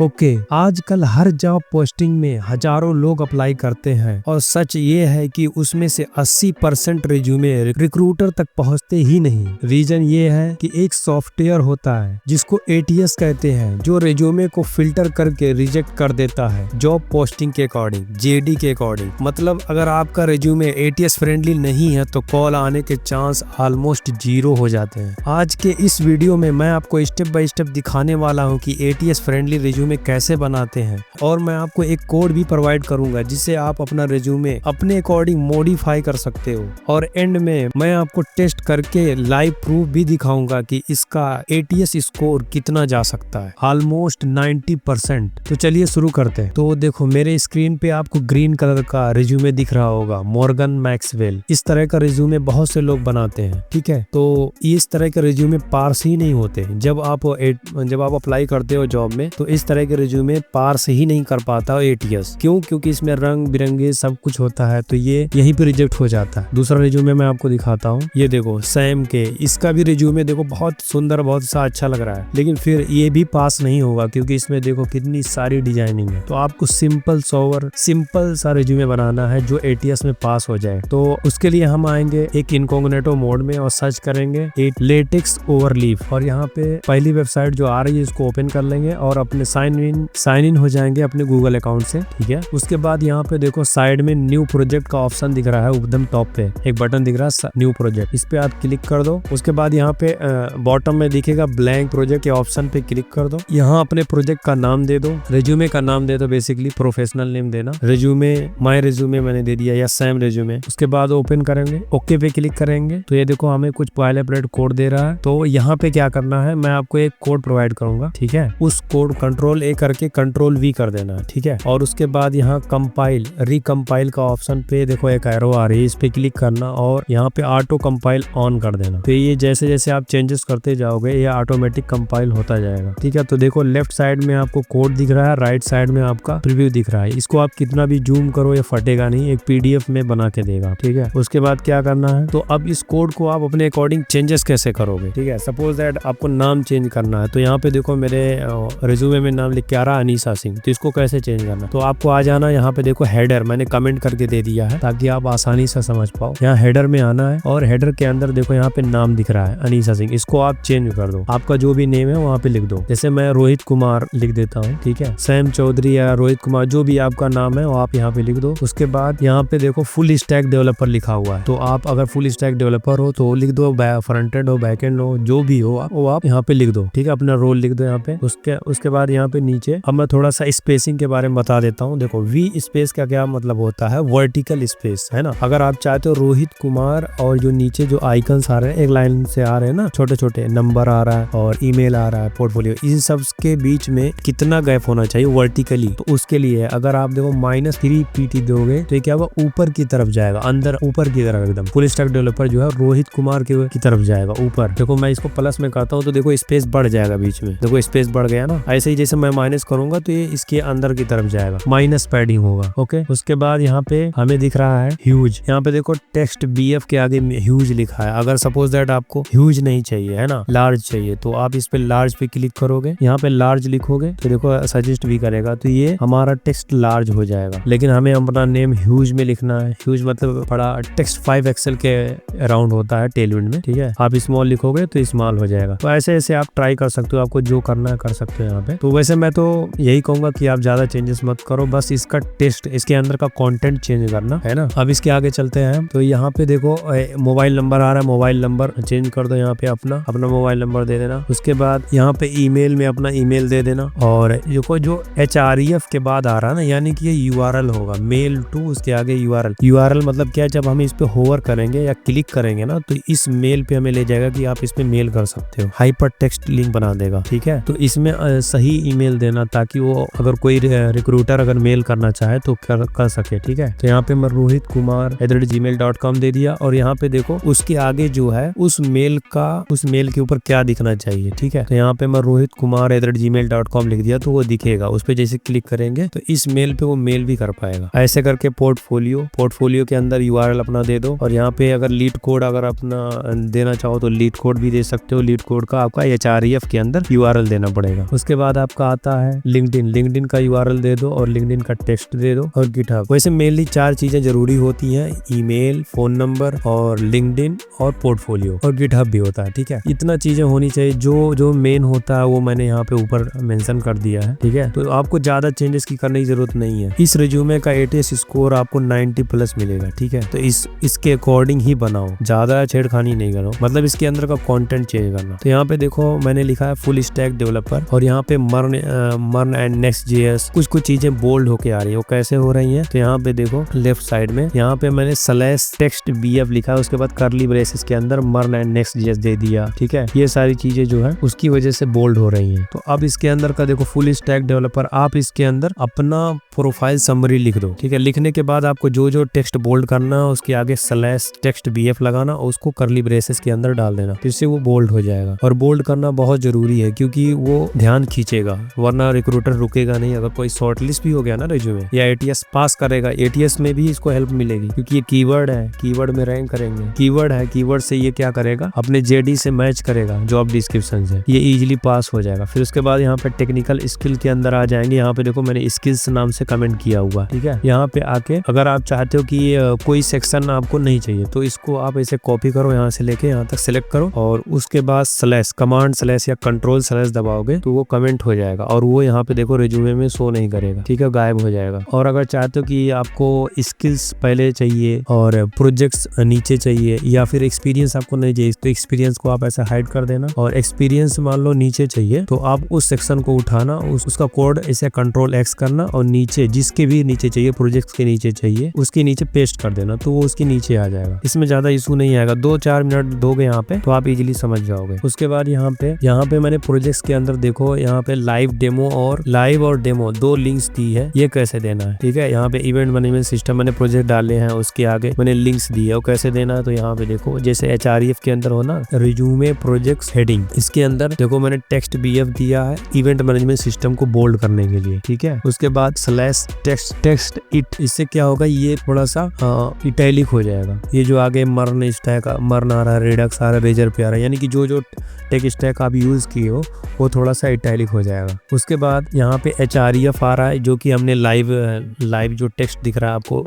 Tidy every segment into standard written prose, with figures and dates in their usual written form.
Okay, आजकल हर job posting में हजारों लोग अप्लाई करते हैं और सच ये है कि उसमें से 80% रिज्यूमे रिक्रूटर तक पहुंचते ही नहीं। रीजन ये है कि एक सॉफ्टवेयर होता है जिसको ATS कहते हैं, जो रिज्यूमे को फिल्टर करके रिजेक्ट कर देता है जॉब पोस्टिंग के अकॉर्डिंग, JD के अकॉर्डिंग। मतलब अगर आपका रिज्यूमे ATS फ्रेंडली नहीं है तो कॉल आने के चांस ऑलमोस्ट 0 हो जाते हैं। आज के इस वीडियो में मैं आपको स्टेप बाय स्टेप दिखाने वाला हूँ कि ATS फ्रेंडली रिज्यूमे कैसे बनाते हैं, और मैं आपको एक कोड भी प्रोवाइड करूंगा जिससे आप अपना रिज्यूमे अपने अकॉर्डिंग मॉडिफाई कर सकते हो। और एंड में मैं आपको टेस्ट करके लाइव प्रूफ भी दिखाऊंगा कि इसका ATS स्कोर कितना जा सकता है, ऑलमोस्ट 90%। तो चलिए शुरू करते हैं। तो देखो मेरे स्क्रीन पे आपको ग्रीन कलर का रिज्यूमे दिख रहा होगा, मॉर्गन मैक्सवेल। इस तरह का रिज्यूमे बहुत से लोग बनाते हैं, ठीक है। तो इस तरह के रिज्यूमे पार्स ही नहीं होते। जब आप अप्लाई करते हो जॉब में तो इस तरह के रिज्यूमे पार्स ही नहीं कर पाता ATS। क्यों? क्योंकि इसमें रंग बिरंगे सब कुछ होता है, तो ये यहीं पे रिजेक्ट हो जाता है। दूसरा रिज्यूमे मैं आपको दिखाता हूँ। ये देखो सैम के, इसका भी रिज्यूमे देखो बहुत सुंदर, बहुत सा अच्छा लग रहा है, लेकिन फिर ये भी पास नहीं होगा क्योंकि इसमें देखो कितनी सारी डिजाइनिंग है। तो आपको सिंपल सा रिज्यूमे बनाना है जो ATS में पास हो जाए। तो उसके लिए हम आएंगे एक इनकॉग्निटो मोड में और सर्च करेंगे लेटेक्स ओवरलीफ, और यहाँ पे पहली वेबसाइट जो आ रही है इसको ओपन कर लेंगे और अपने साइन इन हो जाएंगे अपने गूगल अकाउंट से, ठीक है। उसके बाद यहाँ पे देखो साइड में न्यू प्रोजेक्ट का ऑप्शन दिख रहा है, एकदम टॉप पे एक बटन दिख रहा है न्यू प्रोजेक्ट, इस पे आप क्लिक कर दो। उसके बाद यहाँ पे बॉटम में दिखेगा ब्लैंक प्रोजेक्ट के ऑप्शन पे क्लिक कर दो। यहाँ अपने प्रोजेक्ट का नाम दे दो, रिज्यूमे का नाम दे दो, बेसिकली प्रोफेशनल नेम देना। रिज्यूमे माय रिज्यूमे मैंने दे दिया, या सैम रिज्यूमे। उसके बाद ओपन करेंगे, ओके पे क्लिक करेंगे। तो ये देखो हमें कुछ बॉयलरप्लेट कोड दे रहा है। तो यहाँ पे क्या करना है, मैं आपको एक कोड प्रोवाइड करूंगा, ठीक है। उस कोड Ctrl+A करके Ctrl+V कर देना है, ठीक है। और उसके बाद यहाँ कंपाइल रिकम्पाइल का ऑप्शन पे देखो एक एरो आ रही है, इस पे क्लिक करना और यहाँ पे ऑटो कंपाइल ऑन कर देना। तो ये जैसे जैसे आप चेंजेस करते जाओगे ये ऑटोमेटिक कंपाइल होता जाएगा, ठीक है। तो देखो लेफ्ट साइड में आपको कोड दिख रहा है, राइट साइड में आपका प्रीव्यू दिख रहा है। इसको आप कितना भी जूम करो ये फटेगा नहीं, एक PDF में बना के देगा, ठीक है। उसके बाद क्या करना है, तो अब इस कोड को आप अपने अकॉर्डिंग चेंजेस कैसे करोगे, ठीक है। सपोज दैट आपको नाम चेंज करना है, तो यहाँ पे देखो मेरे रिज्यूमे में नाम लिख के आ रहा अनीसा सिंह, तो इसको कैसे चेंज करना, तो आपको आ जाना यहाँ पे देखो हेडर मैंने कमेंट करके दे दिया है ताकि आप आसानी से समझ पाओ। यहाँ हेडर में आना है और हेडर के अंदर देखो यहाँ पे नाम दिख रहा है अनीसा सिंह, इसको आप चेंज कर दो। आपका जो भी नेम है वहाँ पे लिख दो, जैसे मैं रोहित कुमार लिख देता हूँ, ठीक है। सैम चौधरी या रोहित कुमार जो भी आपका नाम है वो आप यहाँ पे लिख दो। उसके बाद यहाँ पे देखो फुल स्टैक डेवलपर लिखा हुआ है, तो आप अगर फुल स्टैक डेवलपर हो तो लिख दो, फ्रंट एंड हो बैक एंड हो जो भी हो वो आप यहाँ पे लिख दो, ठीक है। अपना रोल लिख दो यहाँ पे। उसके बाद यहाँ पे नीचे अब मैं थोड़ा सा स्पेसिंग के बारे में बता देता हूँ। देखो V स्पेस का क्या मतलब होता है, वर्टिकल स्पेस है ना। अगर आप चाहते हो रोहित कुमार और जो नीचे जो आइकन्स आ रहे हैं एक लाइन से आ रहे हैं ना, छोटे छोटे नंबर आ रहा है और ईमेल आ रहा है, पोर्टफोलियो, इन सब के बीच में कितना गैप होना चाहिए वर्टिकली, तो उसके लिए अगर आप देखो -3 PT दोगे तो ये क्या होगा, ऊपर की तरफ जाएगा, अंदर ऊपर की तरफ एकदम। फुल स्टैक डेवलपर जो है रोहित कुमार की तरफ जाएगा ऊपर। देखो मैं इसको प्लस में करता हूँ तो देखो स्पेस बढ़ जाएगा बीच में, देखो स्पेस बढ़ गया ना। ऐसे ही जैसे मैं माइनस करूंगा तो ये इसके अंदर की तरफ जाएगा, माइनस पैडिंग होगा, ओके। उसके बाद यहाँ पे हमें दिख रहा है ह्यूज, यहाँ पे देखो टेक्स्ट BF के आगे ह्यूज लिखा है। अगर सपोज दैट आपको ह्यूज नहीं चाहिए है ना, लार्ज चाहिए, तो आप इस पे लार्ज पे क्लिक करोगे, यहाँ पे लार्ज लिखोगे तो देखो सजेस्ट भी करेगा, तो ये हमारा टेक्स्ट लार्ज हो जाएगा। लेकिन हमें अपना नेम ह्यूज में लिखना है। ह्यूज मतलब बड़ा, टेक्स्ट 5 एक्सेल के अराउंड होता है टेलविंड में, ठीक है। आप स्मॉल लिखोगे तो स्मॉल हो जाएगा। तो ऐसे ऐसे आप ट्राई कर सकते हो, आपको जो करना है कर सकते हो यहाँ पे। तो वैसे मैं तो यही कहूंगा कि आप ज्यादा चेंजेस मत करो, बस इसका टेस्ट, इसके अंदर का कंटेंट चेंज करना है ना। अब इसके आगे चलते हैं। तो यहाँ पे देखो मोबाइल नंबर आ रहा है, मोबाइल नंबर चेंज कर दो, यहाँ पे अपना मोबाइल नंबर दे देना। उसके बाद यहाँ पे ईमेल में अपना ईमेल दे देना, और जो href के बाद आ रहा है ना, यानी कि ये URL होगा, मेल टू, उसके आगे URL मतलब क्या है, जब हम इस पे होवर करेंगे या क्लिक करेंगे ना तो इस मेल पे हमें ले जाएगा कि आप इस पे मेल कर सकते हो, हाइपर टेक्स्ट लिंक बना देगा, ठीक है। तो इसमें सही ईमेल देना ताकि वो अगर कोई रिक्रूटर अगर मेल करना चाहे तो कर सके, ठीक है। तो यहाँ पे मैं रोहित कुमार @gmail.com दे दिया, और यहाँ पे देखो उसके आगे जो है उस मेल के ऊपर क्या दिखना चाहिए, ठीक है। तो यहाँ पे मैं रोहित कुमार @gmail.com लिख दिया तो वो दिखेगा। उस पे जैसे क्लिक करेंगे तो इस मेल पे वो मेल भी कर पाएगा। ऐसे करके पोर्टफोलियो के अंदर URL अपना दे दो, और यहाँ पे अगर लीड कोड अगर अपना देना चाहो तो लीड कोड भी दे सकते हो। लीड कोड का आपका HREF के अंदर URL देना पड़ेगा। उसके बाद आपका आपका आता है लिंक्डइन का यूआरएल दे दो और लिंक्डइन का टेक्स्ट दे दो और गिटहब। वैसे मेनली 4 चीजें जरूरी होती हैं, ईमेल, फोन नंबर और लिंक्डइन और पोर्टफोलियो और गिटहब भी होता है। ठीक है, इतना चीजें होनी चाहिए। जो मेन होता है वो मैंने यहाँ पे ऊपर मेंशन कर दिया है। ठीक है, तो आपको ज्यादा चेंजेस की करने की जरूरत नहीं है। इस रिज्यूमे का ATS स्कोर आपको 90+ मिलेगा। ठीक है, तो इसके अकॉर्डिंग ही बनाओ, ज्यादा छेड़खानी नहीं करो, मतलब इसके अंदर का कंटेंट चेंज करना। तो यहाँ पे देखो मैंने लिखा है फुल स्टैक डेवलपर और यहाँ पे मर्न एंड नेक्स्ट JS कुछ चीजें बोल्ड होके आ रही है। वो कैसे हो रही है? तो यहाँ पे देखो लेफ्ट साइड में यहाँ पे मैंने /text_bf लिखा है, उसके बाद कर्ली ब्रेसेस के अंदर मर्न एंड नेक्स्ट JS दे दिया। ठीक है, ये सारी चीजें जो है उसकी वजह से बोल्ड हो रही है। तो अब इसके अंदर का देखो फुल स्टैक डेवलपर, आप इसके अंदर अपना प्रोफाइल समरी लिख दो। ठीक है, लिखने के बाद आपको जो टेक्स्ट बोल्ड करना है उसके आगे /text_bf लगाना और उसको कर्ली ब्रेसेस के अंदर डाल देना, जिससे वो बोल्ड हो जाएगा। और बोल्ड करना बहुत जरूरी है क्योंकि वो ध्यान खींचेगा, वरना रिक्रूटर रुकेगा नहीं। अगर कोई शॉर्टलिस्ट भी हो गया ना रिज्यूमे या ATS पास करेगा, ATS में भी इसको हेल्प मिलेगी क्योंकि ये कीवर्ड है, कीवर्ड में रैंक करेंगे। कीवर्ड है, कीवर्ड से ये क्या करेगा, अपने JD से मैच करेगा, जॉब डिस्क्रिप्शन से, ये इजीली पास हो जाएगा। फिर उसके बाद यहाँ पे टेक्निकल स्किल के अंदर आ जाएंगे। यहाँ पे देखो मैंने स्किल्स नाम से कमेंट किया हुआ। ठीक है, यहाँ पे आके अगर आप चाहते हो कि कोई सेक्शन आपको नहीं चाहिए तो इसको आप ऐसे कॉपी करो, यहाँ से लेके यहाँ तक सिलेक्ट करो और उसके बाद कमांड/ या कंट्रोल/ दबाओगे तो वो कमेंट हो जाएगा और वो यहाँ पे देखो रिज्यूमे में शो नहीं करेगा। ठीक है, गायब हो जाएगा। और अगर चाहते हो कि आपको स्किल्स पहले चाहिए और प्रोजेक्ट्स नीचे चाहिए या फिर एक्सपीरियंस आपको नहीं चाहिए तो एक्सपीरियंस को आप ऐसा हाइड कर देना और एक्सपीरियंस मान लो नीचे चाहिए तो आप उस सेक्शन को उठाना, उसका कोड ऐसे Ctrl+X करना और नीचे जिसके भी नीचे चाहिए, प्रोजेक्ट के नीचे चाहिए, उसके नीचे पेस्ट कर देना तो वो उसके नीचे आ जाएगा। इसमें ज्यादा इशू नहीं आएगा, 2-4 मिनट दोगे यहाँ पे तो आप इजीली समझ जाओगे। उसके बाद यहाँ पे मैंने प्रोजेक्ट्स के अंदर देखो यहाँ पे लाइव और डेमो 2 लिंक्स दी है, ये कैसे देना है। ठीक है, यहाँ पे इवेंट मैनेजमेंट सिस्टम मैंने प्रोजेक्ट डाले हैं, उसके आगे मैंने लिंक्स दिए, वो कैसे देना है। तो यहाँ पे देखो जैसे HREF के अंदर हो ना रिज्यूमे प्रोजेक्ट्स हेडिंग, इसके अंदर देखो मैंने /text_bf दिया है इवेंट मैनेजमेंट सिस्टम को बोल्ड करने के लिए। ठीक है, उसके बाद /text_it, इससे क्या होगा, ये थोड़ा सा इटैलिक हो जाएगा। ये जो आगे मर्न आ रहा है, रेडक्स आ रहा है, रेजर पे आ रहा है, यानी कि जो टेक स्टैक आप यूज किए हो वो थोड़ा सा इटैलिक हो जाएगा। उसके बाद यहाँ पे HREF आ रहा है जो कि हमने लाइव जो टेक्स्ट दिख रहा है आपको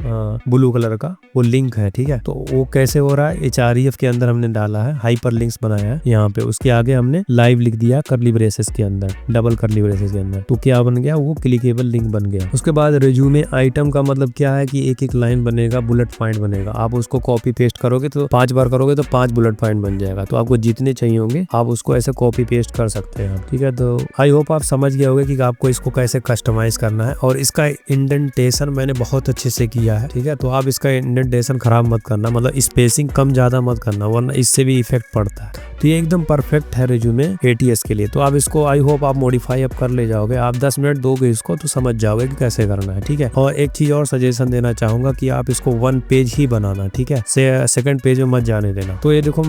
ब्लू कलर का, वो लिंक है। ठीक है, तो वो कैसे हो रहा है, HREF के अंदर हमने डाला है, हाइपर लिंक्स बनाया है यहाँ पे, उसके आगे हमने लाइव लिख दिया कर्ली ब्रेसेस के अंदर, डबल कर्ली ब्रेसेस के अंदर, तो क्या बन गया, वो क्लिकेबल लिंक बन गया। उसके बाद रिज्यूमे आइटम का मतलब क्या है कि एक लाइन बनेगा, बुलेट पॉइंट बनेगा। आप उसको कॉपी पेस्ट करोगे तो 5 बार करोगे तो 5 बुलेट पॉइंट बन जाएगा। तो आपको जितने चाहिए होंगे आप उसको ऐसे कॉपी पेस्ट कर सकते हैं। ठीक है, तो आई होप आप समझ गए होंगे कि आपको इसको कैसे कस्टमाइज करना है। और इसका इंडेंटेशन मैंने बहुत अच्छे से किया है। ठीक है, तो आप इसका इंडेंटेशन खराब मत करना, मतलब स्पेसिंग कम ज्यादा मत करना, वरना इससे भी इफेक्ट पड़ता है। तो ये एकदम परफेक्ट है रिज्यूमे ATS के लिए। तो आप इसको आई होप आप मॉडिफाई अब कर ले जाओगे। आप 10 मिनट दोगे इसको तो समझ जाओगे कि कैसे करना है। ठीक है, और एक चीज और सजेशन देना चाहूंगा कि आप इसको 1 पेज ही बनाना। ठीक है, सेकंड पेज में मत जाने देना। तो ये देखो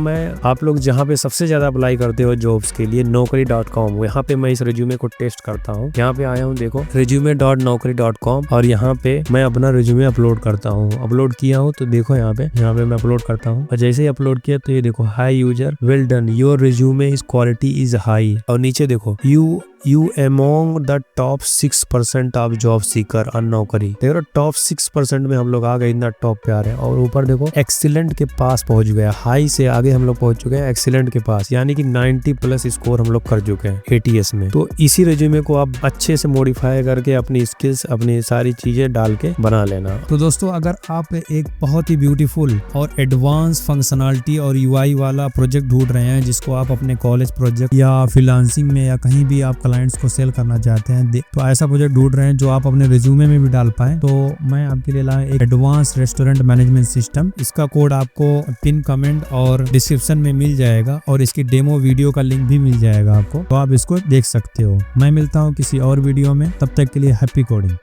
आप लोग जहाँ पे सबसे ज्यादा अप्लाई करते हो जॉब्स के लिए naukri.com, यहाँ पे मैं इस रिज्यूमे को टेस्ट करता हूँ। यहाँ पे आया हूँ, देखो resume.naukri.com और यहाँ पे मैं अपना रिज्यूमे अपलोड करता हूँ। अपलोड किया हूँ तो देखो यहाँ पे मैं अपलोड करता हूँ और जैसे ही अपलोड किया तो ये देखो high user well done, your resume is quality is high. और नीचे देखो you among the top 6% of job seeker on नौकरी। देखो टॉप 6% में हम लोग आ गए, इतना टॉप पे आ रहे हैं। और ऊपर देखो एक्सीलेंट के पास पहुंच गया, हाई से आगे हम लोग पहुंच चुके हैं एक्सीलेंट के पास, यानी कि 90+ स्कोर हम लोग कर चुके हैं ATS में। तो इसी रिज्यूमे को आप अच्छे से मॉडिफाई करके अपनी स्किल्स, अपनी सारी चीजें डाल के बना लेना। तो दोस्तों अगर आप एक बहुत ही ब्यूटीफुल और एडवांस फंक्शनलिटी और UI वाला प्रोजेक्ट ढूंढ रहे हैं जिसको आप अपने कॉलेज प्रोजेक्ट या फ्रीलांसिंग में या कहीं भी आप क्लाइंट्स को सेल करना चाहते हैं, तो ऐसा प्रोजेक्ट ढूंढ रहे हैं जो आप अपने रिज्यूमे में भी डाल पाए, तो मैं आपके लिए लाया एक एडवांस रेस्टोरेंट मैनेजमेंट सिस्टम। इसका कोड आपको पिन कमेंट और डिस्क्रिप्शन में मिल जाएगा और इसकी डेमो वीडियो का लिंक भी मिल जाएगा आपको, तो आप इसको देख सकते हो। मैं मिलता हूँ किसी और वीडियो में, तब तक के लिए हैप्पी कोडिंग।